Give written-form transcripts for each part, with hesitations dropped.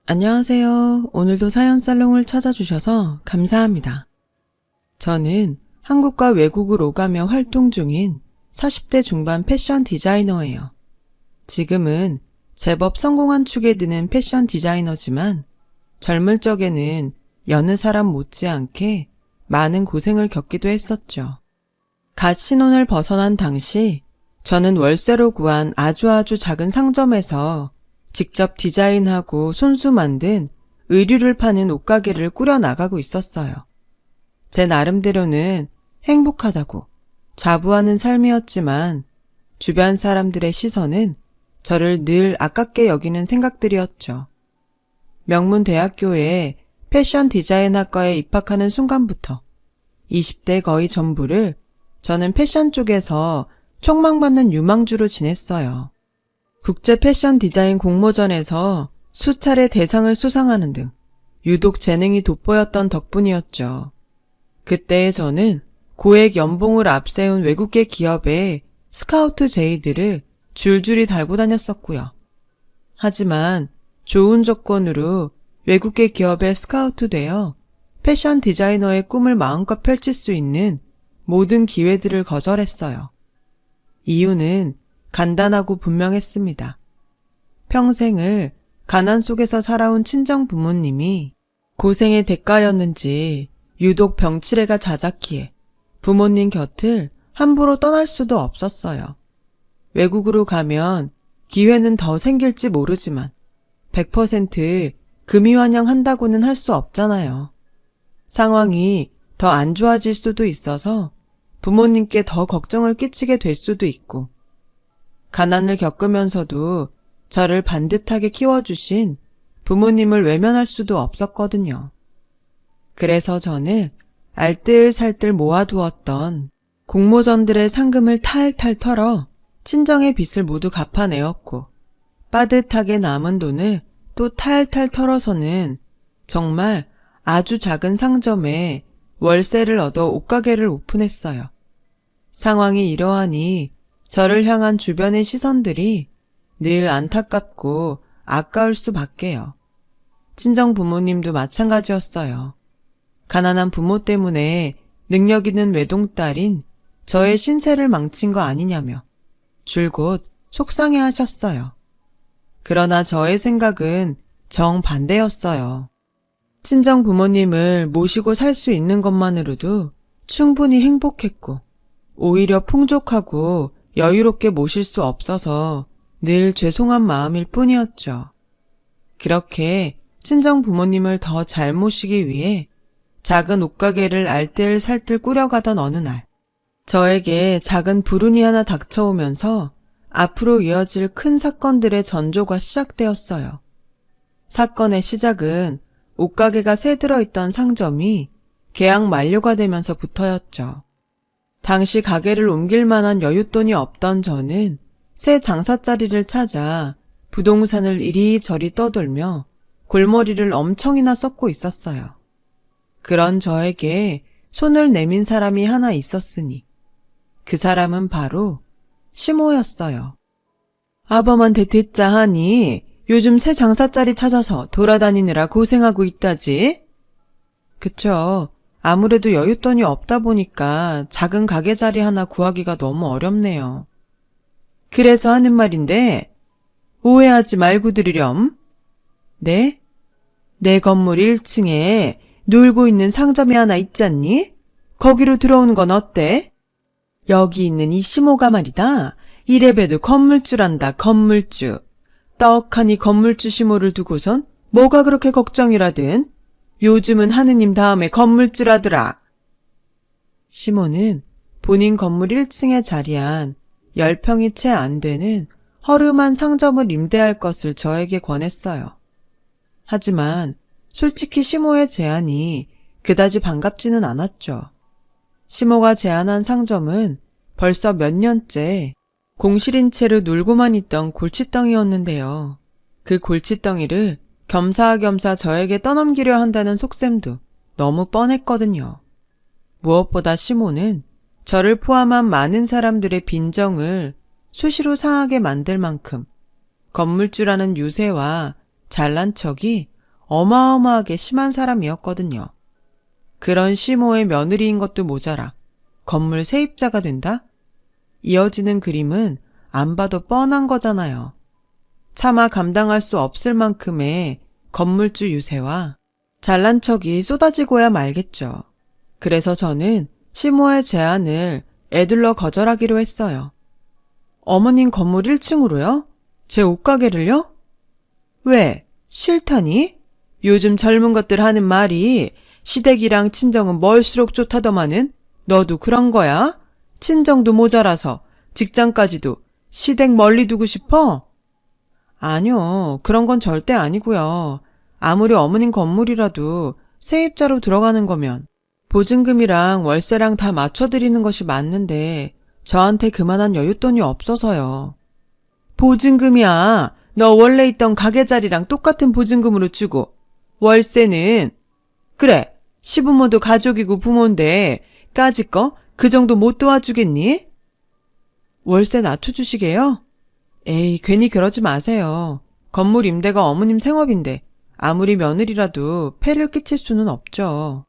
안녕하세요. 오늘도 사연살롱을 찾아주셔서 감사합니다. 저는 한국과 외국을 오가며 활동 중인 40대 중반 패션 디자이너예요. 지금은 제법 성공한 축에 드는 패션 디자이너지만 젊을 적에는 여느 사람 못지않게 많은 고생을 겪기도 했었죠. 갓 신혼을 벗어난 당시 저는 월세로 구한 아주 작은 상점에서 직접 디자인하고 손수 만든 의류를 파는 옷가게를 꾸려나가고 있었어요. 제 나름대로는 행복하다고 자부하는 삶이었지만 주변 사람들의 시선은 저를 늘 아깝게 여기는 생각들이었죠. 명문 대학교에 패션 디자인학과에 입학하는 순간부터 20대 거의 전부를 저는 패션 쪽에서 촉망받는 유망주로 지냈어요. 국제 패션 디자인 공모전에서 수차례 대상을 수상하는 등 유독 재능이 돋보였던 덕분이었죠. 그때의 저는 고액 연봉을 앞세운 외국계 기업의 스카우트 제의들을 줄줄이 달고 다녔었고요. 하지만 좋은 조건으로 외국계 기업에 스카우트 되어 패션 디자이너의 꿈을 마음껏 펼칠 수 있는 모든 기회들을 거절했어요. 이유는 간단하고 분명했습니다. 평생을 가난 속에서 살아온 친정 부모님이 고생의 대가였는지 유독 병치레가 잦았기에 부모님 곁을 함부로 떠날 수도 없었어요. 외국으로 가면 기회는 더 생길지 모르지만 100% 금이환영한다고는 할 수 없잖아요. 상황이 더 안 좋아질 수도 있어서 부모님께 더 걱정을 끼치게 될 수도 있고 가난을 겪으면서도 저를 반듯하게 키워주신 부모님을 외면할 수도 없었거든요. 그래서 저는 알뜰살뜰 모아두었던 공모전들의 상금을 탈탈 털어 친정의 빚을 모두 갚아내었고 빠듯하게 남은 돈을 또 탈탈 털어서는 정말 아주 작은 상점에 월세를 얻어 옷가게를 오픈했어요. 상황이 이러하니 저를 향한 주변의 시선들이 늘 안타깝고 아까울 수밖에요. 친정 부모님도 마찬가지였어요. 가난한 부모 때문에 능력 있는 외동딸인 저의 신세를 망친 거 아니냐며 줄곧 속상해 하셨어요. 그러나 저의 생각은 정반대였어요. 친정 부모님을 모시고 살 수 있는 것만으로도 충분히 행복했고 오히려 풍족하고 여유롭게 모실 수 없어서 늘 죄송한 마음일 뿐이었죠. 그렇게 친정 부모님을 더 잘 모시기 위해 작은 옷가게를 알뜰살뜰 꾸려가던 어느 날, 저에게 작은 불운이 하나 닥쳐오면서 앞으로 이어질 큰 사건들의 전조가 시작되었어요. 사건의 시작은 옷가게가 새 들어있던 상점이 계약 만료가 되면서부터였죠. 당시 가게를 옮길 만한 여윳돈이 없던 저는 새 장사자리를 찾아 부동산을 이리저리 떠돌며 골머리를 엄청이나 썩고 있었어요. 그런 저에게 손을 내민 사람이 하나 있었으니 그 사람은 바로 시모였어요. 아범한테 듣자 하니 요즘 새 장사자리 찾아서 돌아다니느라 고생하고 있다지? 그쵸. 아무래도 여윳돈이 없다 보니까 작은 가게 자리 하나 구하기가 너무 어렵네요. 그래서 하는 말인데 오해하지 말고 들으렴. 네? 내 건물 1층에 놀고 있는 상점이 하나 있잖니? 거기로 들어오는 건 어때? 여기 있는 이 시모가 말이다. 이래봬도 건물주란다, 건물주. 떡하니 건물주 시모를 두고선 뭐가 그렇게 걱정이라든. 요즘은 하느님 다음에 건물주라더라. 시모는 본인 건물 1층에 자리한 10평이 채 안 되는 허름한 상점을 임대할 것을 저에게 권했어요. 하지만 솔직히 시모의 제안이 그다지 반갑지는 않았죠. 시모가 제안한 상점은 벌써 몇 년째 공실인 채로 놀고만 있던 골칫덩이였는데요. 그 골칫덩이를 겸사겸사 저에게 떠넘기려 한다는 속셈도 너무 뻔했거든요. 무엇보다 시모는 저를 포함한 많은 사람들의 빈정을 수시로 상하게 만들 만큼 건물주라는 유세와 잘난 척이 어마어마하게 심한 사람이었거든요. 그런 시모의 며느리인 것도 모자라 건물 세입자가 된다? 이어지는 그림은 안 봐도 뻔한 거잖아요. 차마 감당할 수 없을 만큼의 건물주 유세와 잘난 척이 쏟아지고야 말겠죠. 그래서 저는 시모의 제안을 애둘러 거절하기로 했어요. 어머님 건물 1층으로요? 제 옷가게를요? 왜? 싫다니? 요즘 젊은 것들 하는 말이 시댁이랑 친정은 멀수록 좋다더만은 너도 그런 거야? 친정도 모자라서 직장까지도 시댁 멀리 두고 싶어? 아니요, 그런 건 절대 아니고요. 아무리 어머님 건물이라도 세입자로 들어가는 거면 보증금이랑 월세랑 다 맞춰드리는 것이 맞는데 저한테 그만한 여윳돈이 없어서요. 보증금이야. 너 원래 있던 가게 자리랑 똑같은 보증금으로 주고 월세는 그래 시부모도 가족이고 부모인데 까짓 거 그 정도 못 도와주겠니? 월세 낮춰주시게요? 에이 괜히 그러지 마세요. 건물 임대가 어머님 생업인데 아무리 며느리라도 폐를 끼칠 수는 없죠.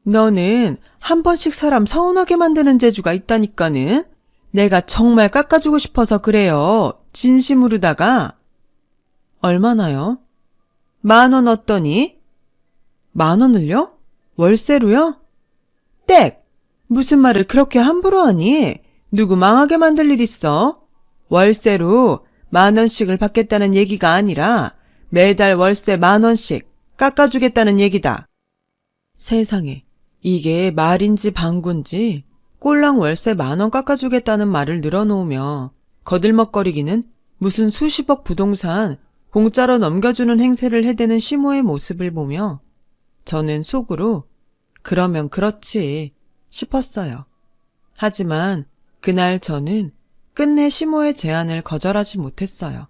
너는 한 번씩 사람 서운하게 만드는 재주가 있다니까는. 내가 정말 깎아주고 싶어서 그래요. 진심으로다가. 얼마나요? 10,000원 어떠니? 10,000원을요? 월세로요? 땡! 무슨 말을 그렇게 함부로 하니? 누구 망하게 만들 일 있어? 월세로 10,000원씩을 받겠다는 얘기가 아니라 매달 월세 10,000원씩 깎아주겠다는 얘기다. 세상에, 이게 말인지 방구인지 꼴랑 월세 10,000원 깎아주겠다는 말을 늘어놓으며 거들먹거리기는 무슨 수십억 부동산 공짜로 넘겨주는 행세를 해대는 시모의 모습을 보며 저는 속으로 그러면 그렇지 싶었어요. 하지만 그날 저는 끝내 시모의 제안을 거절하지 못했어요.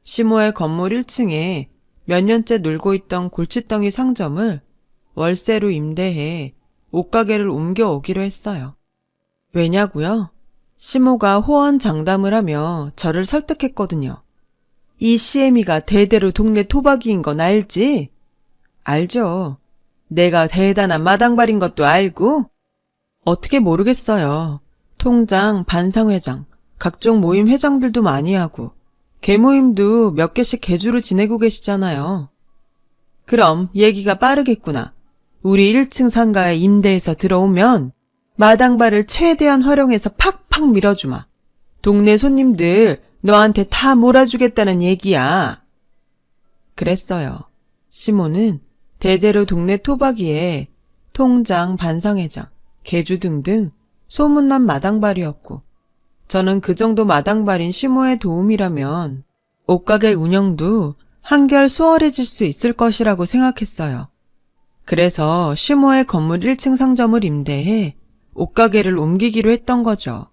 시모의 건물 1층에 몇 년째 놀고 있던 골칫덩이 상점을 월세로 임대해 옷가게를 옮겨오기로 했어요. 왜냐고요? 시모가 호언장담을 하며 저를 설득했거든요. 이 시애미가 대대로 동네 토박이인 건 알지? 알죠. 내가 대단한 마당발인 것도 알고? 어떻게 모르겠어요. 통장, 반상회장, 각종 모임 회장들도 많이 하고 개모임도 몇 개씩 개주로 지내고 계시잖아요. 그럼 얘기가 빠르겠구나. 우리 1층 상가에 임대해서 들어오면 마당발을 최대한 활용해서 팍팍 밀어주마. 동네 손님들 너한테 다 몰아주겠다는 얘기야. 그랬어요. 시모는 대대로 동네 토박이에 통장, 반상회장, 개주 등등 소문난 마당발이었고 저는 그 정도 마당발인 시모의 도움이라면 옷가게 운영도 한결 수월해질 수 있을 것이라고 생각했어요. 그래서 시모의 건물 1층 상점을 임대해 옷가게를 옮기기로 했던 거죠.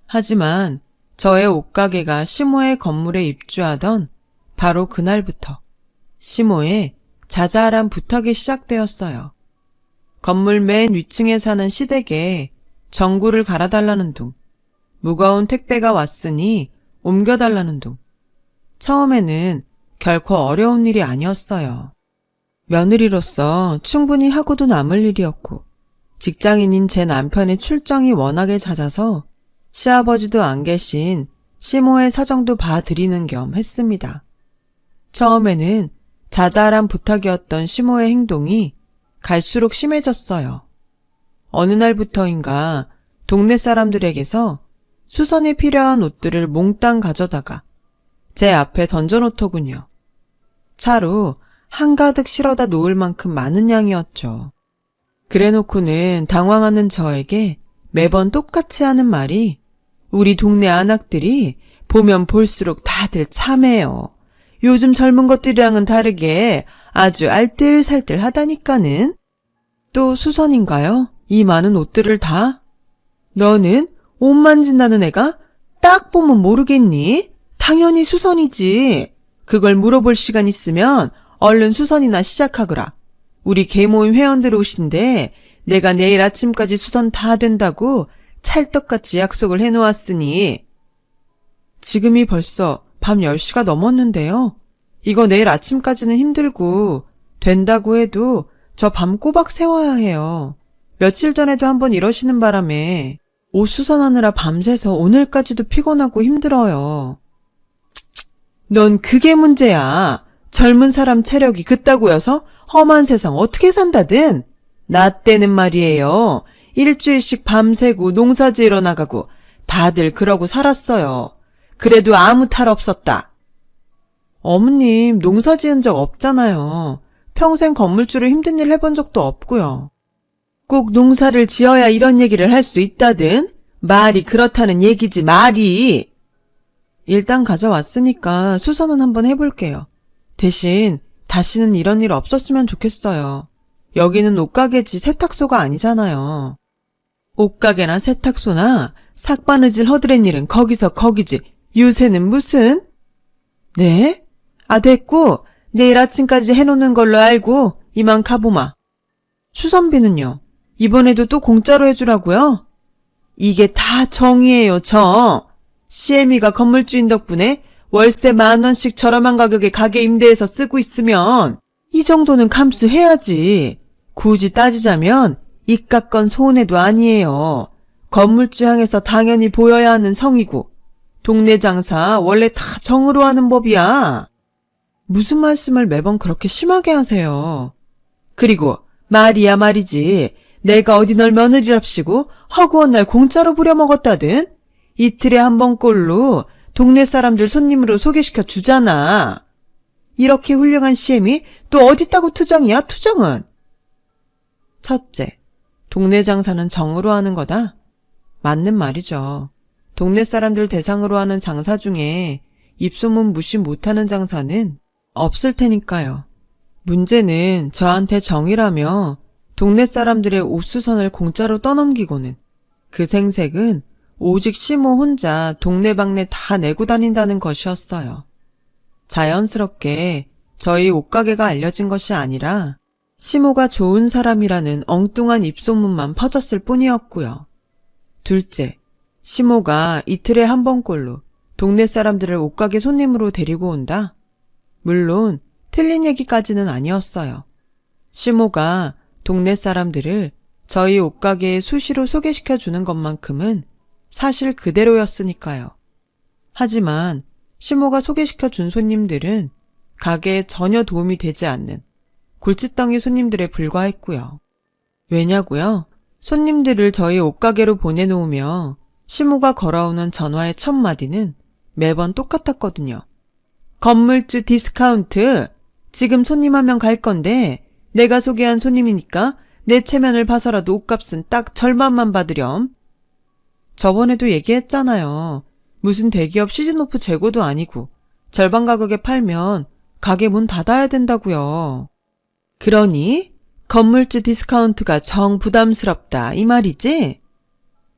하지만 저의 옷가게가 시모의 건물에 입주하던 바로 그날부터 시모의 자잘한 부탁이 시작되었어요. 건물 맨 위층에 사는 시댁에 전구를 갈아달라는 둥, 무거운 택배가 왔으니 옮겨달라는 둥. 처음에는 결코 어려운 일이 아니었어요. 며느리로서 충분히 하고도 남을 일이었고 직장인인 제 남편의 출장이 워낙에 잦아서 시아버지도 안 계신 시모의 사정도 봐드리는 겸 했습니다. 처음에는 자잘한 부탁이었던 시모의 행동이 갈수록 심해졌어요. 어느 날부터인가 동네 사람들에게서 수선이 필요한 옷들을 몽땅 가져다가 제 앞에 던져놓더군요. 차로 한가득 실어다 놓을 만큼 많은 양이었죠. 그래놓고는 당황하는 저에게 매번 똑같이 하는 말이 우리 동네 안악들이 보면 볼수록 다들 참해요. 요즘 젊은 것들이랑은 다르게 아주 알뜰살뜰하다니까는. 또 수선인가요? 이 많은 옷들을 다? 너는 옷 만진다는 애가 딱 보면 모르겠니? 당연히 수선이지. 그걸 물어볼 시간 있으면 얼른 수선이나 시작하거라. 우리 개모임 회원들 옷인데 내가 내일 아침까지 수선 다 된다고 찰떡같이 약속을 해놓았으니. 지금이 벌써 밤 10시가 넘었는데요. 이거 내일 아침까지는 힘들고 된다고 해도 저 밤 꼬박 세워야 해요. 며칠 전에도 한번 이러시는 바람에 옷 수선하느라 밤새서 오늘까지도 피곤하고 힘들어요. 넌 그게 문제야. 젊은 사람 체력이 그따구여서 험한 세상 어떻게 산다든. 나 때는 말이에요. 일주일씩 밤새고 농사 지으러 나가고 다들 그러고 살았어요. 그래도 아무 탈 없었다. 어머님, 농사 지은 적 없잖아요. 평생 건물주로 힘든 일 해본 적도 없고요. 꼭 농사를 지어야 이런 얘기를 할 수 있다든? 말이 그렇다는 얘기지, 말이. 일단 가져왔으니까 수선은 한번 해볼게요. 대신 다시는 이런 일 없었으면 좋겠어요. 여기는 옷가게지 세탁소가 아니잖아요. 옷가게나 세탁소나 삭바느질 허드렛 일은 거기서 거기지. 요새는 무슨? 네? 아, 됐고 내일 아침까지 해놓는 걸로 알고 이만 가보마. 수선비는요? 이번에도 또 공짜로 해주라고요? 이게 다 정이에요, 정. CM이가 건물주인 덕분에 월세 10,000원씩 저렴한 가격에 가게 임대해서 쓰고 있으면 이 정도는 감수해야지. 굳이 따지자면 이깟 건 손해도 아니에요. 건물주 향해서 당연히 보여야 하는 성이고 동네 장사 원래 다 정으로 하는 법이야. 무슨 말씀을 매번 그렇게 심하게 하세요. 그리고 말이야 말이지. 내가 어디 널 며느리랍시고 허구한 날 공짜로 부려먹었다든? 이틀에 한 번꼴로 동네 사람들 손님으로 소개시켜 주잖아. 이렇게 훌륭한 CM이 또 어디 있다고 투정이야, 투정은? 첫째, 동네 장사는 정으로 하는 거다? 맞는 말이죠. 동네 사람들 대상으로 하는 장사 중에 입소문 무시 못하는 장사는 없을 테니까요. 문제는 저한테 정이라며 동네 사람들의 옷수선을 공짜로 떠넘기고는 그 생색은 오직 시모 혼자 동네방네 다 내고 다닌다는 것이었어요. 자연스럽게 저희 옷가게가 알려진 것이 아니라 시모가 좋은 사람이라는 엉뚱한 입소문만 퍼졌을 뿐이었고요. 둘째, 시모가 이틀에 한 번꼴로 동네 사람들을 옷가게 손님으로 데리고 온다? 물론 틀린 얘기까지는 아니었어요. 시모가 동네 사람들을 저희 옷가게에 수시로 소개시켜 주는 것만큼은 사실 그대로였으니까요. 하지만 시모가 소개시켜 준 손님들은 가게에 전혀 도움이 되지 않는 골칫덩이 손님들에 불과했고요. 왜냐고요? 손님들을 저희 옷가게로 보내놓으며 시모가 걸어오는 전화의 첫 마디는 매번 똑같았거든요. 건물주 디스카운트, 지금 손님 한 명 갈 건데 내가 소개한 손님이니까 내 체면을 봐서라도 옷값은 딱 절반만 받으렴. 저번에도 얘기했잖아요. 무슨 대기업 시즌오프 재고도 아니고 절반 가격에 팔면 가게 문 닫아야 된다고요. 그러니 건물주 디스카운트가 정 부담스럽다 이 말이지?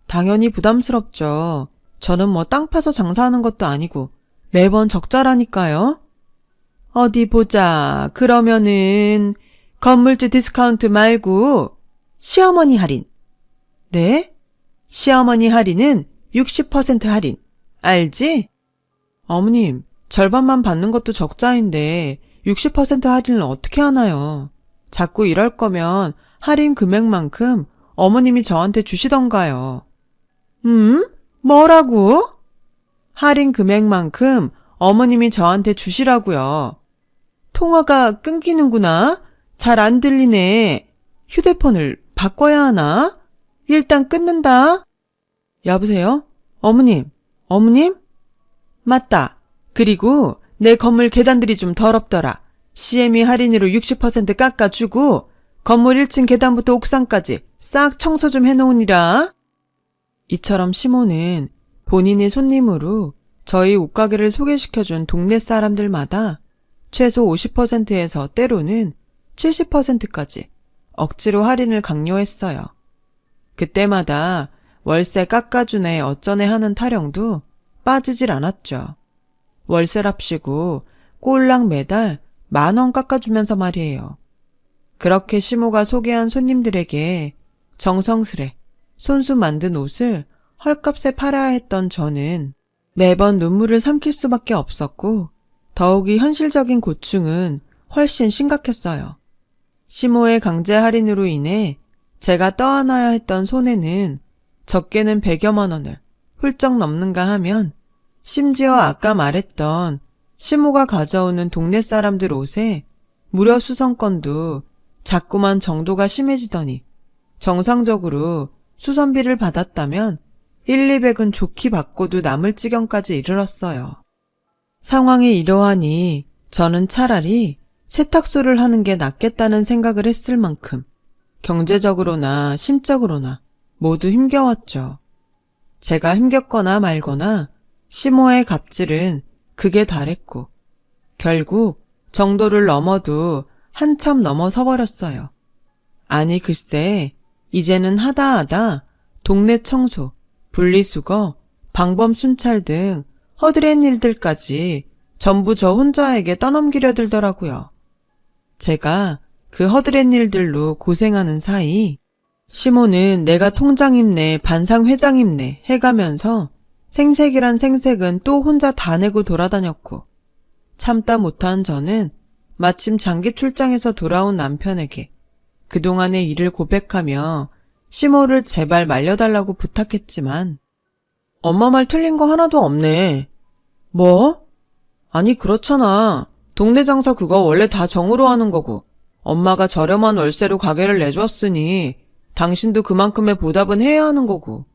당연히 부담스럽죠. 저는 뭐 땅 파서 장사하는 것도 아니고 매번 적자라니까요. 어디 보자. 그러면은 건물주 디스카운트 말고 시어머니 할인. 네? 시어머니 할인은 60% 할인. 알지? 어머님, 절반만 받는 것도 적자인데 60% 할인을 어떻게 하나요? 자꾸 이럴 거면 할인 금액만큼 어머님이 저한테 주시던가요. 뭐라고? 할인 금액만큼 어머님이 저한테 주시라고요. 통화가 끊기는구나. 잘 안 들리네. 휴대폰을 바꿔야 하나? 일단 끊는다. 여보세요? 어머님? 맞다. 그리고 내 건물 계단들이 좀 더럽더라. CME 할인으로 60% 깎아주고 건물 1층 계단부터 옥상까지 싹 청소 좀 해놓으니라. 이처럼 시모는 본인의 손님으로 저희 옷가게를 소개시켜준 동네 사람들마다 최소 50%에서 때로는 70%까지 억지로 할인을 강요했어요. 그때마다 월세 깎아주네 어쩌네 하는 타령도 빠지질 않았죠. 월세랍시고 꼴랑 매달 10,000원 깎아주면서 말이에요. 그렇게 시모가 소개한 손님들에게 정성스레 손수 만든 옷을 헐값에 팔아야 했던 저는 매번 눈물을 삼킬 수밖에 없었고 더욱이 현실적인 고충은 훨씬 심각했어요. 시모의 강제 할인으로 인해 제가 떠안아야 했던 손해는 적게는 100여만 원을 훌쩍 넘는가 하면 심지어 아까 말했던 시모가 가져오는 동네 사람들 옷에 무료 수선권도 자꾸만 정도가 심해지더니 정상적으로 수선비를 받았다면 1, 200은 좋게 받고도 남을 지경까지 이르렀어요. 상황이 이러하니 저는 차라리 세탁소를 하는 게 낫겠다는 생각을 했을 만큼 경제적으로나 심적으로나 모두 힘겨웠죠. 제가 힘겼거나 말거나 시모의 갑질은 극에 달했고 결국 정도를 넘어도 한참 넘어서 버렸어요. 아니 글쎄 이제는 하다 동네 청소, 분리수거, 방범 순찰 등 허드렛 일들까지 전부 저 혼자에게 떠넘기려 들더라고요. 제가 그 허드렛 일들로 고생하는 사이 시모는 내가 통장임내 반상회장임내 해가면서 생색이란 생색은 또 혼자 다 내고 돌아다녔고 참다 못한 저는 마침 장기 출장에서 돌아온 남편에게 그동안의 일을 고백하며 시모를 제발 말려달라고 부탁했지만 엄마 말 틀린 거 하나도 없네. 뭐? 아니 그렇잖아. 동네 장사 그거 원래 다 정으로 하는 거고 엄마가 저렴한 월세로 가게를 내줬으니 당신도 그만큼의 보답은 해야 하는 거고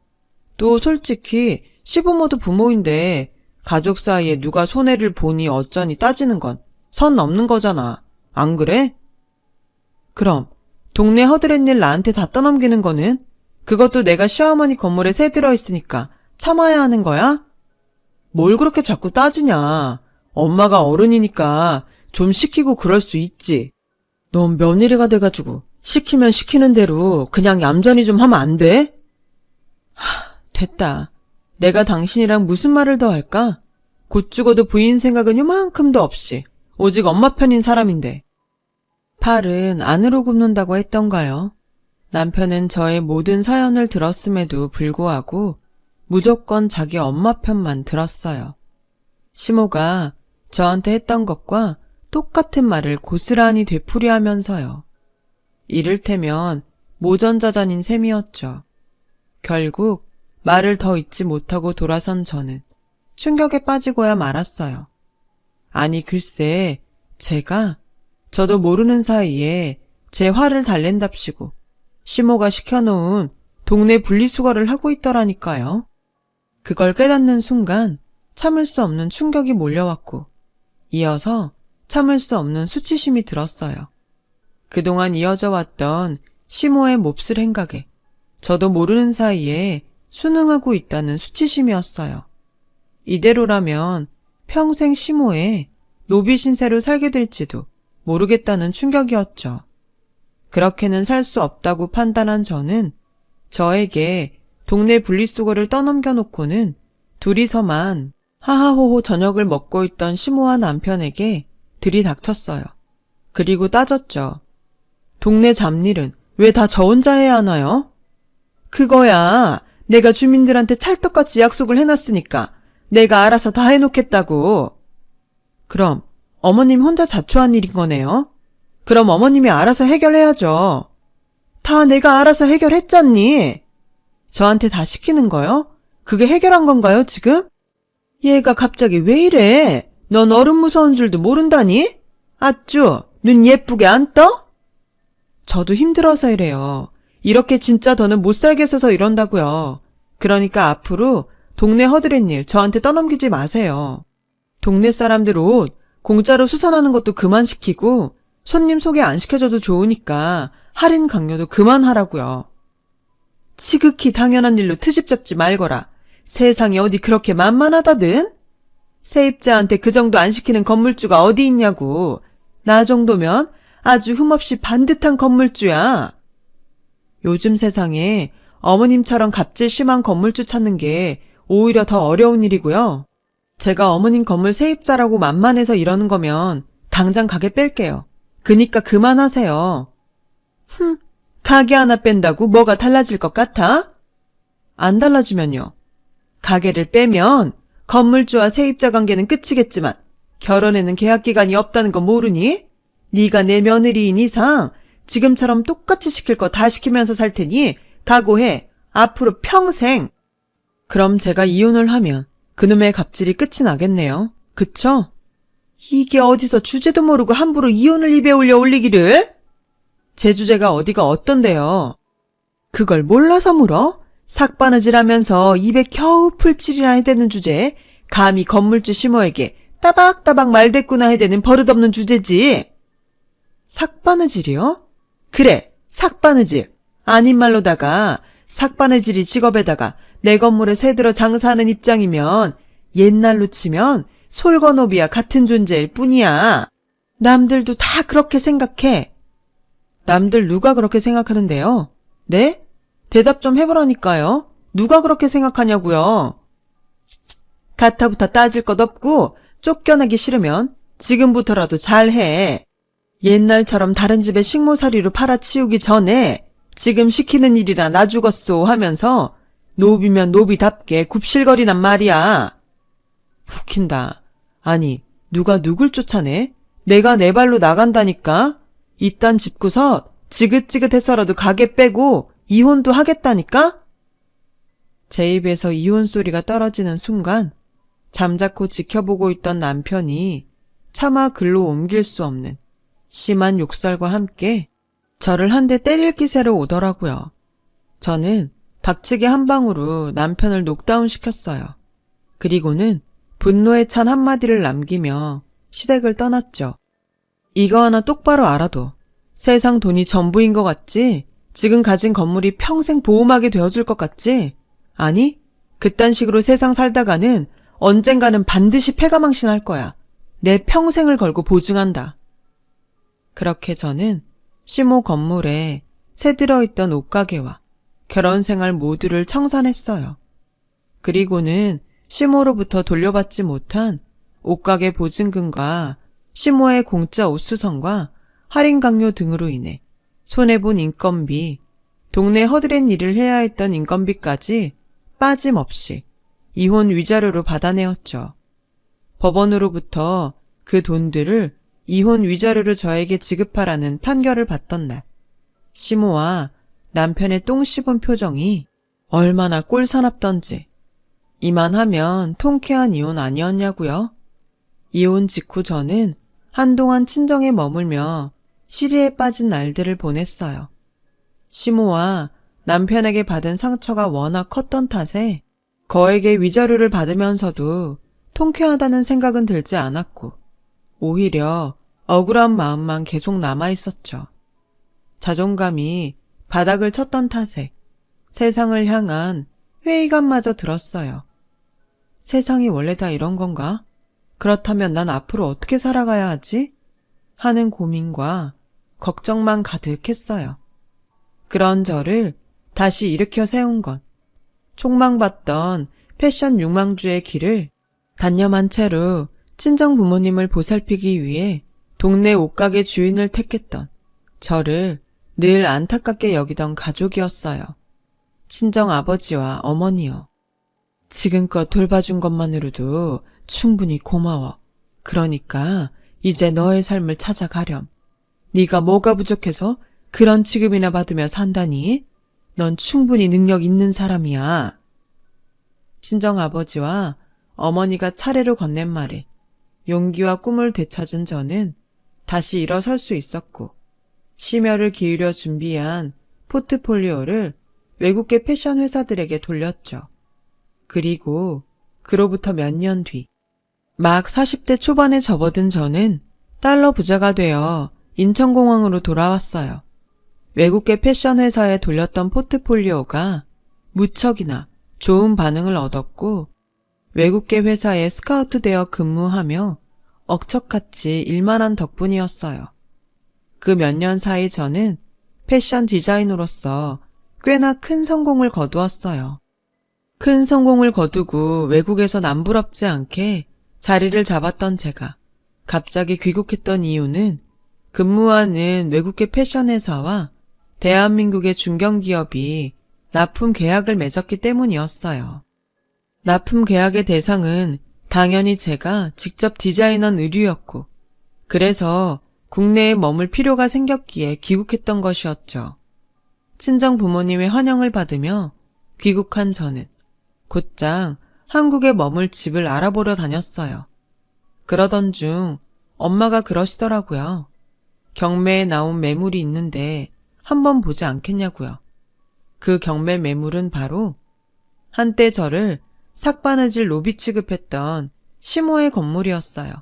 또 솔직히 시부모도 부모인데 가족 사이에 누가 손해를 보니 어쩌니 따지는 건 선 넘는 거잖아. 안 그래? 그럼 동네 허드렛 일 나한테 다 떠넘기는 거는 그것도 내가 시어머니 건물에 새 들어있으니까 참아야 하는 거야? 뭘 그렇게 자꾸 따지냐. 엄마가 어른이니까 좀 시키고 그럴 수 있지. 넌 며느리가 돼가지고 시키면 시키는 대로 그냥 얌전히 좀 하면 안 돼? 됐다. 내가 당신이랑 무슨 말을 더 할까? 곧 죽어도 부인 생각은 요만큼도 없이 오직 엄마 편인 사람인데. 팔은 안으로 굽는다고 했던가요? 남편은 저의 모든 사연을 들었음에도 불구하고 무조건 자기 엄마 편만 들었어요. 시모가 저한테 했던 것과 똑같은 말을 고스란히 되풀이하면서요. 이를테면 모전자전인 셈이었죠. 결국 말을 더 잇지 못하고 돌아선 저는 충격에 빠지고야 말았어요. 아니 글쎄 저도 모르는 사이에 제 화를 달랜답시고 시모가 시켜놓은 동네 분리수거를 하고 있더라니까요. 그걸 깨닫는 순간 참을 수 없는 충격이 몰려왔고 이어서 참을 수 없는 수치심이 들었어요. 그동안 이어져 왔던 시모의 몹쓸 행각에 저도 모르는 사이에 순응하고 있다는 수치심이었어요. 이대로라면 평생 시모의 노비 신세로 살게 될지도 모르겠다는 충격이었죠. 그렇게는 살 수 없다고 판단한 저는 저에게 동네 분리수거를 떠넘겨 놓고는 둘이서만 하하호호 저녁을 먹고 있던 시모와 남편에게 들이닥쳤어요. 그리고 따졌죠. 동네 잡일은 왜 다 저 혼자 해야 하나요? 그거야 내가 주민들한테 찰떡같이 약속을 해놨으니까 내가 알아서 다 해놓겠다고. 그럼 어머님 혼자 자초한 일인 거네요? 그럼 어머님이 알아서 해결해야죠. 다 내가 알아서 해결했잖니. 저한테 다 시키는 거요? 그게 해결한 건가요 지금? 얘가 갑자기 왜 이래? 넌 어른 무서운 줄도 모른다니? 아쭈 눈 예쁘게 안 떠? 저도 힘들어서 이래요. 이렇게 진짜 더는 못 살겠어서 이런다고요. 그러니까 앞으로 동네 허드렛 일 저한테 떠넘기지 마세요. 동네 사람들 옷 공짜로 수선하는 것도 그만 시키고 손님 소개 안 시켜줘도 좋으니까 할인 강요도 그만하라고요. 지극히 당연한 일로 트집 잡지 말거라. 세상에 어디 그렇게 만만하다든? 세입자한테 그 정도 안 시키는 건물주가 어디 있냐고. 나 정도면 아주 흠없이 반듯한 건물주야. 요즘 세상에 어머님처럼 갑질 심한 건물주 찾는 게 오히려 더 어려운 일이고요. 제가 어머님 건물 세입자라고 만만해서 이러는 거면 당장 가게 뺄게요. 그니까 그만하세요. 가게 하나 뺀다고 뭐가 달라질 것 같아? 안 달라지면요. 가게를 빼면 건물주와 세입자 관계는 끝이겠지만 결혼에는 계약기간이 없다는 거 모르니? 네가 내 며느리인 이상 지금처럼 똑같이 시킬 거 다 시키면서 살 테니 각오해. 앞으로 평생. 그럼 제가 이혼을 하면 그놈의 갑질이 끝이 나겠네요. 그쵸? 이게 어디서 주제도 모르고 함부로 이혼을 입에 올리기를? 제 주제가 어디가 어떤데요? 그걸 몰라서 물어? 삭바느질하면서 입에 겨우 풀칠이나 해대는 주제에 감히 건물주 시모에게 따박따박 말대꾸나 해대는 버릇없는 주제지. 삭바느질이요? 그래, 삭바느질. 아닌 말로다가 삭바느질이 직업에다가 내 건물에 새들어 장사하는 입장이면 옛날로 치면 솔건오비와 같은 존재일 뿐이야. 남들도 다 그렇게 생각해. 남들 누가 그렇게 생각하는데요? 네? 대답 좀 해보라니까요. 누가 그렇게 생각하냐고요. 가타부터 따질 것 없고 쫓겨나기 싫으면 지금부터라도 잘해. 옛날처럼 다른 집에 식모살이로 팔아치우기 전에 지금 시키는 일이라 나 죽었소 하면서 노비면 노비답게 굽실거리란 말이야. 웃긴다. 아니, 누가 누굴 쫓아내? 내가 내 발로 나간다니까? 이딴 집구석 지긋지긋해서라도 가게 빼고 이혼도 하겠다니까? 제 입에서 이혼 소리가 떨어지는 순간 잠자코 지켜보고 있던 남편이 차마 글로 옮길 수 없는 심한 욕설과 함께 저를 한 대 때릴 기세로 오더라고요. 저는 박치기 한 방으로 남편을 녹다운 시켰어요. 그리고는 분노에 찬 한마디를 남기며 시댁을 떠났죠. 이거 하나 똑바로 알아둬. 세상 돈이 전부인 것 같지? 지금 가진 건물이 평생 보험하게 되어줄 것 같지? 아니, 그딴 식으로 세상 살다가는 언젠가는 반드시 패가망신할 거야. 내 평생을 걸고 보증한다. 그렇게 저는 시모 건물에 새 들어있던 옷가게와 결혼생활 모두를 청산했어요. 그리고는 시모로부터 돌려받지 못한 옷가게 보증금과 시모의 공짜 옷수선과 할인 강요 등으로 인해 손해본 인건비, 동네 허드렛 일을 해야 했던 인건비까지 빠짐없이 이혼 위자료로 받아내었죠. 법원으로부터 그 돈들을 이혼 위자료로 저에게 지급하라는 판결을 받던 날, 시모와 남편의 똥 씹은 표정이 얼마나 꼴사납던지. 이만하면 통쾌한 이혼 아니었냐고요? 이혼 직후 저는 한동안 친정에 머물며 시리에 빠진 날들을 보냈어요. 시모와 남편에게 받은 상처가 워낙 컸던 탓에 거액의 위자료를 받으면서도 통쾌하다는 생각은 들지 않았고 오히려 억울한 마음만 계속 남아있었죠. 자존감이 바닥을 쳤던 탓에 세상을 향한 회의감마저 들었어요. 세상이 원래 다 이런 건가? 그렇다면 난 앞으로 어떻게 살아가야 하지? 하는 고민과 걱정만 가득했어요. 그런 저를 다시 일으켜 세운 건 촉망받던 패션 유망주의 길을 단념한 채로 친정 부모님을 보살피기 위해 동네 옷가게 주인을 택했던 저를 늘 안타깝게 여기던 가족이었어요. 친정 아버지와 어머니요. 지금껏 돌봐준 것만으로도 충분히 고마워. 그러니까 이제 너의 삶을 찾아가렴. 네가 뭐가 부족해서 그런 취급이나 받으며 산다니? 넌 충분히 능력 있는 사람이야. 친정 아버지와 어머니가 차례로 건넨 말에 용기와 꿈을 되찾은 저는 다시 일어설 수 있었고 심혈을 기울여 준비한 포트폴리오를 외국계 패션 회사들에게 돌렸죠. 그리고 그로부터 몇 년 뒤, 막 40대 초반에 접어든 저는 달러 부자가 되어 인천공항으로 돌아왔어요. 외국계 패션 회사에 돌렸던 포트폴리오가 무척이나 좋은 반응을 얻었고 외국계 회사에 스카우트되어 근무하며 억척같이 일만한 덕분이었어요. 그 몇 년 사이 저는 패션 디자이너로서 꽤나 큰 성공을 거두었어요. 큰 성공을 거두고 외국에서 남부럽지 않게 자리를 잡았던 제가 갑자기 귀국했던 이유는 근무하는 외국계 패션 회사와 대한민국의 중견기업이 납품 계약을 맺었기 때문이었어요. 납품 계약의 대상은 당연히 제가 직접 디자인한 의류였고, 그래서 국내에 머물 필요가 생겼기에 귀국했던 것이었죠. 친정 부모님의 환영을 받으며 귀국한 저는 곧장 한국에 머물 집을 알아보러 다녔어요. 그러던 중 엄마가 그러시더라고요. 경매에 나온 매물이 있는데 한번 보지 않겠냐고요. 그 경매 매물은 바로 한때 저를 삭바느질 노비 취급했던 시모의 건물이었어요.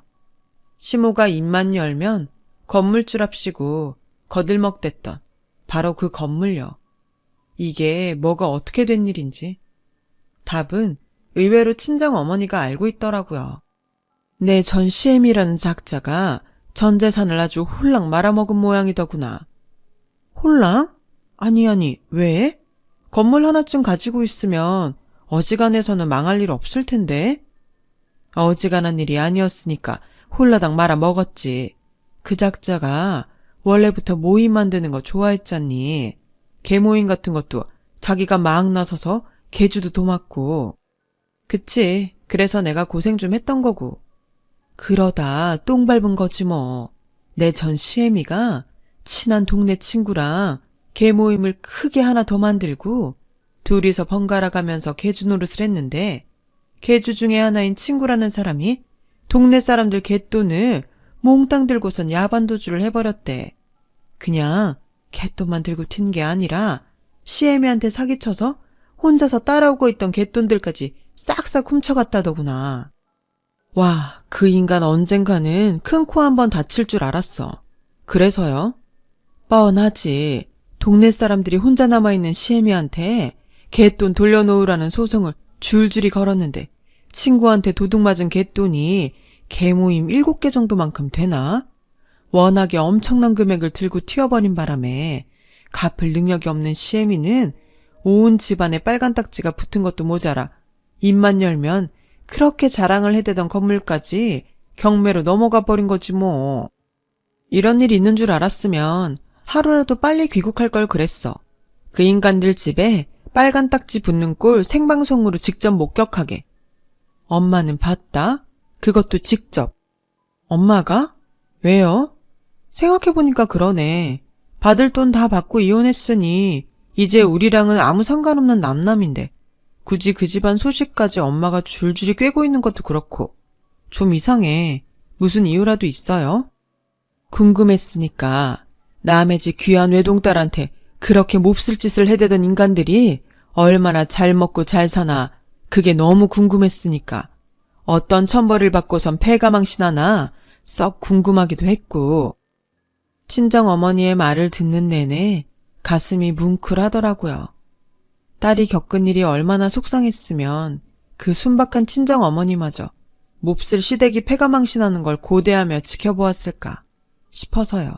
시모가 입만 열면 건물주랍시고 거들먹댔던 바로 그 건물요. 이게 뭐가 어떻게 된 일인지. 답은 의외로 친정 어머니가 알고 있더라고요. 내 전 시엠이라는 작자가 전 재산을 아주 홀랑 말아먹은 모양이더구나. 홀랑? 아니, 왜? 건물 하나쯤 가지고 있으면 어지간해서는 망할 일 없을 텐데. 어지간한 일이 아니었으니까 홀라당 말아먹었지. 그 작자가 원래부터 모임 만드는 거 좋아했잖니. 개모임 같은 것도 자기가 막 나서서 개주도 도맡고. 그치, 그래서 내가 고생 좀 했던 거고. 그러다 똥 밟은 거지 뭐. 내 전 시애미가 친한 동네 친구랑 개모임을 크게 하나 더 만들고 둘이서 번갈아 가면서 개주 노릇을 했는데 개주 중에 하나인 친구라는 사람이 동네 사람들 개돈을 몽땅 들고선 야반도주를 해버렸대. 그냥 개돈만 들고 튄 게 아니라 시애미한테 사기쳐서 혼자서 따라오고 있던 개돈들까지 싹싹 훔쳐갔다더구나. 와, 그 인간 언젠가는 큰 코 한번 다칠 줄 알았어. 그래서요? 뻔하지. 동네 사람들이 혼자 남아있는 시애미한테 개돈 돌려놓으라는 소송을 줄줄이 걸었는데 친구한테 도둑 맞은 개돈이 개모임 7개 정도만큼 되나? 워낙에 엄청난 금액을 들고 튀어버린 바람에 갚을 능력이 없는 시애미는 온 집안에 빨간 딱지가 붙은 것도 모자라 입만 열면 그렇게 자랑을 해대던 건물까지 경매로 넘어가 버린 거지 뭐. 이런 일이 있는 줄 알았으면 하루라도 빨리 귀국할 걸 그랬어. 그 인간들 집에 빨간 딱지 붙는 꼴 생방송으로 직접 목격하게. 엄마는 봤다? 그것도 직접. 엄마가? 왜요? 생각해보니까 그러네. 받을 돈 다 받고 이혼했으니 이제 우리랑은 아무 상관없는 남남인데 굳이 그 집안 소식까지 엄마가 줄줄이 꿰고 있는 것도 그렇고 좀 이상해. 무슨 이유라도 있어요? 궁금했으니까 남의 집 귀한 외동딸한테 그렇게 몹쓸 짓을 해대던 인간들이 얼마나 잘 먹고 잘 사나 그게 너무 궁금했으니까 어떤 천벌을 받고선 패가망신하나 썩 궁금하기도 했고 친정어머니의 말을 듣는 내내 가슴이 뭉클하더라고요. 딸이 겪은 일이 얼마나 속상했으면 그 순박한 친정어머니마저 몹쓸 시댁이 패가망신하는 걸 고대하며 지켜보았을까 싶어서요.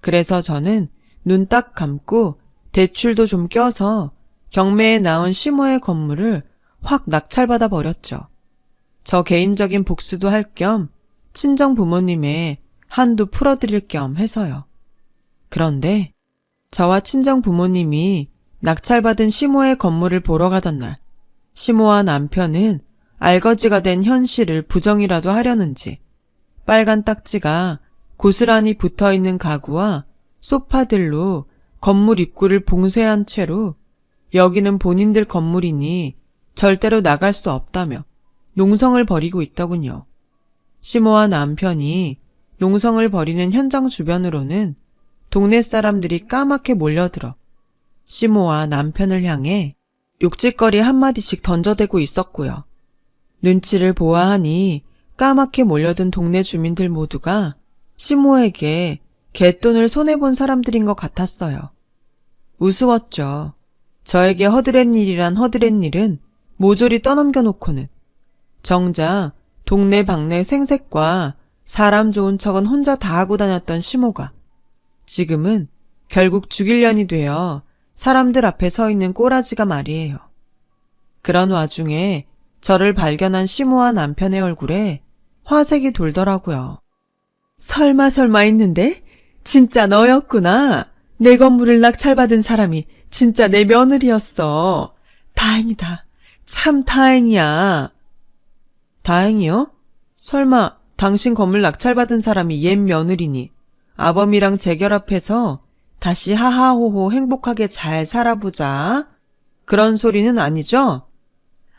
그래서 저는 눈 딱 감고 대출도 좀 껴서 경매에 나온 시모의 건물을 확 낙찰받아 버렸죠. 저 개인적인 복수도 할 겸 친정 부모님의 한도 풀어드릴 겸 해서요. 그런데 저와 친정 부모님이 낙찰받은 시모의 건물을 보러 가던 날 시모와 남편은 알거지가 된 현실을 부정이라도 하려는지 빨간 딱지가 고스란히 붙어있는 가구와 소파들로 건물 입구를 봉쇄한 채로 여기는 본인들 건물이니 절대로 나갈 수 없다며 농성을 벌이고 있더군요. 시모와 남편이 농성을 벌이는 현장 주변으로는 동네 사람들이 까맣게 몰려들어 시모와 남편을 향해 욕짓거리 한마디씩 던져대고 있었고요. 눈치를 보아하니 까맣게 몰려든 동네 주민들 모두가 시모에게 갯돈을 손해본 사람들인 것 같았어요. 우스웠죠. 저에게 허드렛 일이란 허드렛 일은 모조리 떠넘겨놓고는 정작 동네 방네 생색과 사람 좋은 척은 혼자 다 하고 다녔던 시모가 지금은 결국 죽일년이 되어 사람들 앞에 서 있는 꼬라지가 말이에요. 그런 와중에 저를 발견한 시모와 남편의 얼굴에 화색이 돌더라고요. 설마 했는데? 진짜 너였구나. 내 건물을 낙찰받은 사람이 진짜 내 며느리였어. 다행이다. 참 다행이야. 다행이요? 설마 당신 건물 낙찰받은 사람이 옛 며느리니 아범이랑 재결합해서 다시 하하호호 행복하게 잘 살아보자. 그런 소리는 아니죠?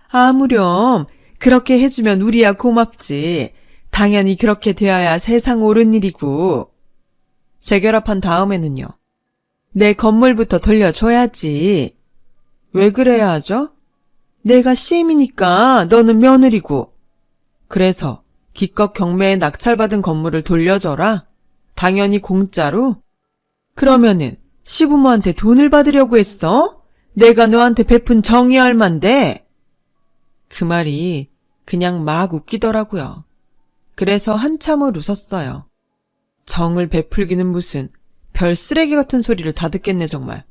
아무렴 그렇게 해주면 우리야 고맙지. 당연히 그렇게 되어야 세상 옳은 일이고. 재결합한 다음에는요. 내 건물부터 돌려줘야지. 왜 그래야 하죠? 내가 시임이니까 너는 며느리고. 그래서 기껏 경매에 낙찰받은 건물을 돌려줘라? 당연히 공짜로? 그러면은 시부모한테 돈을 받으려고 했어? 내가 너한테 베푼 정이 얼만데? 그 말이 그냥 막 웃기더라고요. 그래서 한참을 웃었어요. 정을 베풀기는 무슨 별 쓰레기 같은 소리를 다 듣겠네 정말.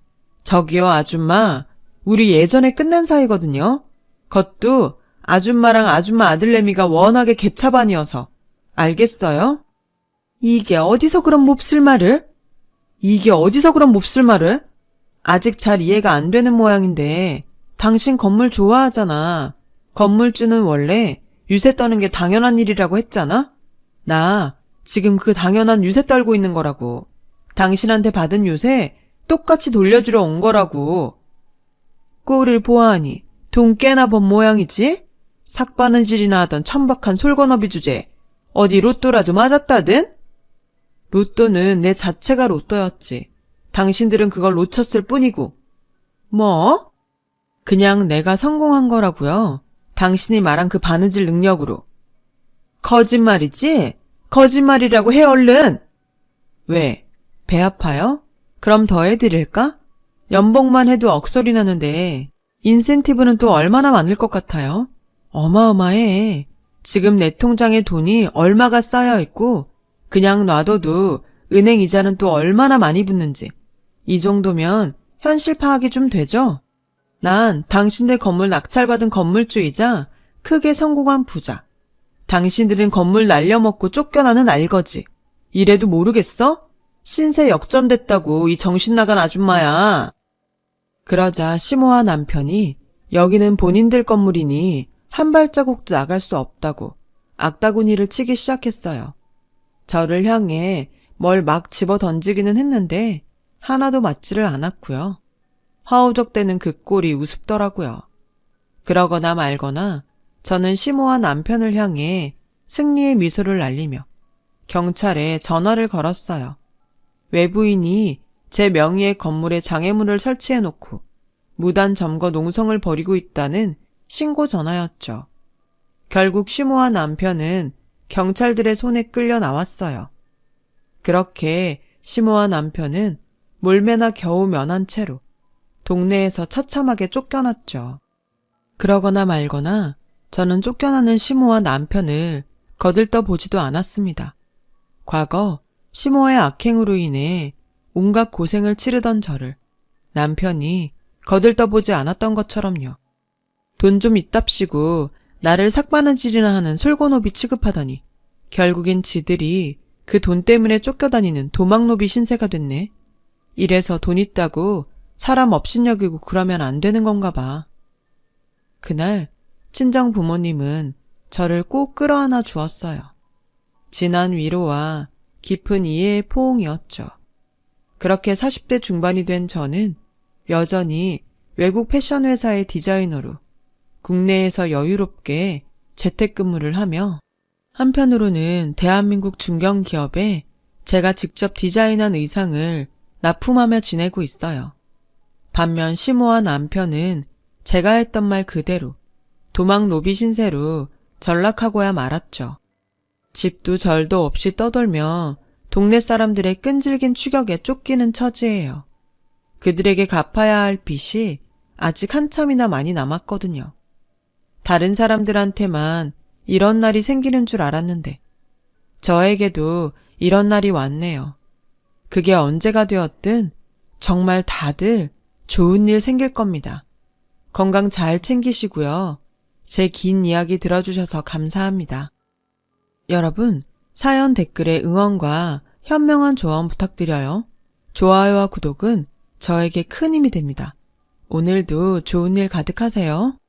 저기요 아줌마, 우리 예전에 끝난 사이거든요. 그것도 아줌마랑 아줌마 아들내미가 워낙에 개차반이어서. 알겠어요? 이게 어디서 그런 몹쓸 말을? 아직 잘 이해가 안 되는 모양인데 당신 건물 좋아하잖아. 건물주는 원래 유세 떠는 게 당연한 일이라고 했잖아? 나 지금 그 당연한 유세 떨고 있는 거라고. 당신한테 받은 유세 똑같이 돌려주러 온 거라고. 꼴을 보아하니 돈 꽤나 번 모양이지? 삭바느질이나 하던 천박한 솔건어비 주제 어디 로또라도 맞았다든? 로또는 내 자체가 로또였지. 당신들은 그걸 놓쳤을 뿐이고. 뭐? 그냥 내가 성공한 거라고요. 당신이 말한 그 바느질 능력으로. 거짓말이지? 거짓말이라고 해 얼른. 왜? 배 아파요? 그럼 더 해드릴까? 연봉만 해도 억소리 나는데 인센티브는 또 얼마나 많을 것 같아요? 어마어마해. 지금 내 통장에 돈이 얼마가 쌓여있고 그냥 놔둬도 은행 이자는 또 얼마나 많이 붙는지. 이 정도면 현실 파악이 좀 되죠? 난 당신들 건물 낙찰받은 건물주이자 크게 성공한 부자. 당신들은 건물 날려먹고 쫓겨나는 알거지. 이래도 모르겠어? 신세 역전됐다고 이 정신나간 아줌마야. 그러자 시모와 남편이 여기는 본인들 건물이니 한 발자국도 나갈 수 없다고 악다구니를 치기 시작했어요. 저를 향해 뭘 막 집어 던지기는 했는데 하나도 맞지를 않았고요. 허우적대는 그 꼴이 우습더라고요. 그러거나 말거나 저는 시모와 남편을 향해 승리의 미소를 날리며 경찰에 전화를 걸었어요. 외부인이 제 명의의 건물에 장애물을 설치해놓고 무단 점거 농성을 벌이고 있다는 신고 전화였죠. 결국 시모와 남편은 경찰들의 손에 끌려 나왔어요. 그렇게 시모와 남편은 몰매나 겨우 면한 채로 동네에서 처참하게 쫓겨났죠. 그러거나 말거나 저는 쫓겨나는 시모와 남편을 거들떠 보지도 않았습니다. 과거 시모의 악행으로 인해 온갖 고생을 치르던 저를 남편이 거들떠보지 않았던 것처럼요. 돈 좀 있답시고 나를 삭바느질이나 하는 솔고노비 취급하더니 결국엔 지들이 그 돈 때문에 쫓겨다니는 도망노비 신세가 됐네. 이래서 돈 있다고 사람 업신여기고 그러면 안 되는 건가 봐. 그날 친정 부모님은 저를 꼭 끌어안아 주었어요. 진한 위로와 깊은 이해의 포옹이었죠. 그렇게 40대 중반이 된 저는 여전히 외국 패션 회사의 디자이너로 국내에서 여유롭게 재택근무를 하며 한편으로는 대한민국 중견기업에 제가 직접 디자인한 의상을 납품하며 지내고 있어요. 반면 시모와 남편은 제가 했던 말 그대로 도망 노비 신세로 전락하고야 말았죠. 집도 절도 없이 떠돌며 동네 사람들의 끈질긴 추격에 쫓기는 처지예요. 그들에게 갚아야 할 빚이 아직 한참이나 많이 남았거든요. 다른 사람들한테만 이런 날이 생기는 줄 알았는데 저에게도 이런 날이 왔네요. 그게 언제가 되었든 정말 다들 좋은 일 생길 겁니다. 건강 잘 챙기시고요. 제 긴 이야기 들어주셔서 감사합니다. 여러분, 사연 댓글에 응원과 현명한 조언 부탁드려요. 좋아요와 구독은 저에게 큰 힘이 됩니다. 오늘도 좋은 일 가득하세요.